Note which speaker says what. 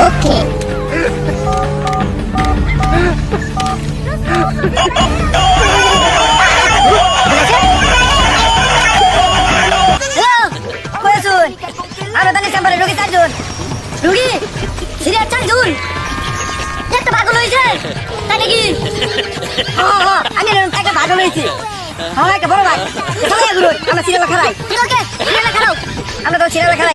Speaker 1: ওকে
Speaker 2: রুগী সিরিয়াস 4 জন একটা পাগল হয়েছে তাই নাকি? আমি একটা পাগল হয়েছি। হ্যাঁ একটা বড় ভাই আমরা সিরিয়াল খেলাই। আমরা তো সিরিয়াল খেলাই।